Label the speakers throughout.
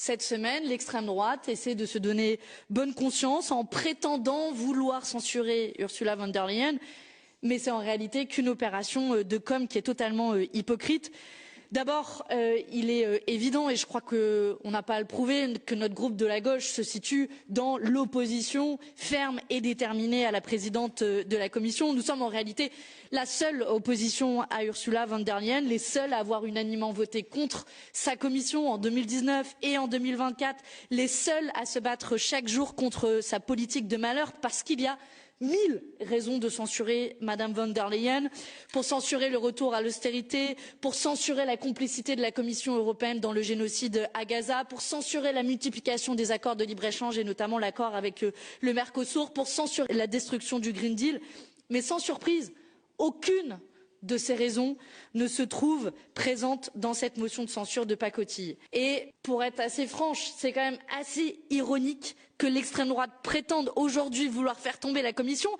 Speaker 1: Cette semaine, l'extrême droite essaie de se donner bonne conscience en prétendant vouloir censurer Ursula von der Leyen, mais c'est en réalité qu'une opération de com qui est totalement hypocrite. D'abord, il est évident, et je crois qu'on n'a pas à le prouver, que notre groupe de la gauche se situe dans l'opposition ferme et déterminée à la présidente de la Commission. Nous sommes en réalité la seule opposition à Ursula von der Leyen, les seuls à avoir unanimement voté contre sa Commission en 2019 et en 2024, les seuls à se battre chaque jour contre sa politique de malheur, parce qu'il y a 1000 raisons de censurer Madame von der Leyen, pour censurer le retour à l'austérité, pour censurer la complicité de la Commission européenne dans le génocide à Gaza, pour censurer la multiplication des accords de libre-échange et notamment l'accord avec le Mercosur, pour censurer la destruction du Green Deal. Mais sans surprise, aucune de ces raisons ne se trouve présente dans cette motion de censure de pacotille. Et pour être assez franche, c'est quand même assez ironique que l'extrême droite prétende aujourd'hui vouloir faire tomber la Commission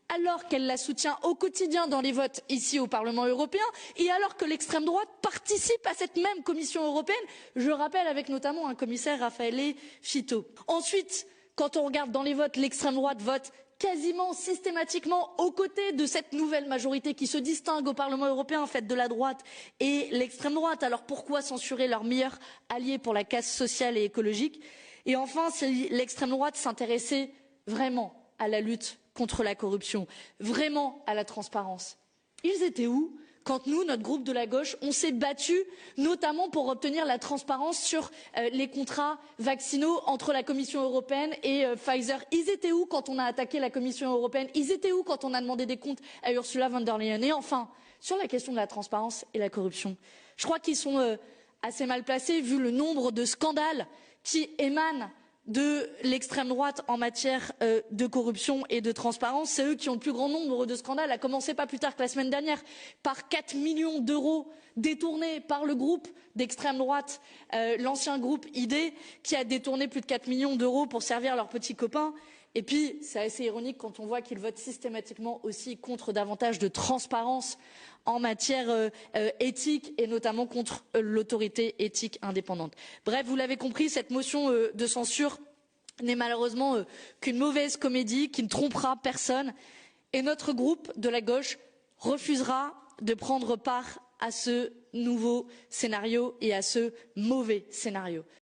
Speaker 1: alors qu'elle la soutient au quotidien dans les votes ici au Parlement européen et alors que l'extrême droite participe à cette même Commission européenne, je rappelle avec notamment un commissaire Raffaele Fitto. Ensuite, quand on regarde dans les votes, l'extrême droite vote quasiment systématiquement aux côtés de cette nouvelle majorité qui se distingue au Parlement européen, faite de la droite et l'extrême droite. Alors pourquoi censurer leur meilleur allié pour la casse sociale et écologique? Et enfin, si l'extrême droite s'intéressait vraiment à la lutte contre la corruption, vraiment à la transparence, ils étaient où quand nous, notre groupe de la gauche, on s'est battu notamment pour obtenir la transparence sur les contrats vaccinaux entre la Commission européenne et Pfizer? Ils étaient où quand on a attaqué la Commission européenne? Ils étaient où quand on a demandé des comptes à Ursula von der Leyen? Et enfin, sur la question de la transparence et la corruption, je crois qu'ils sont assez mal placés vu le nombre de scandales qui émanent de l'extrême droite en matière de corruption et de transparence. C'est eux qui ont le plus grand nombre de scandales, à commencer pas plus tard que la semaine dernière par 4 millions d'euros détournés par le groupe d'extrême droite, l'ancien groupe ID, qui a détourné plus de 4 millions d'euros pour servir leurs petits copains. Et puis, c'est assez ironique quand on voit qu'ils votent systématiquement aussi contre davantage de transparence en matière éthique et notamment contre l'autorité éthique indépendante. Bref, vous l'avez compris, cette motion de censure n'est malheureusement qu'une mauvaise comédie qui ne trompera personne. Et notre groupe de la gauche refusera de prendre part à ce nouveau scénario et à ce mauvais scénario.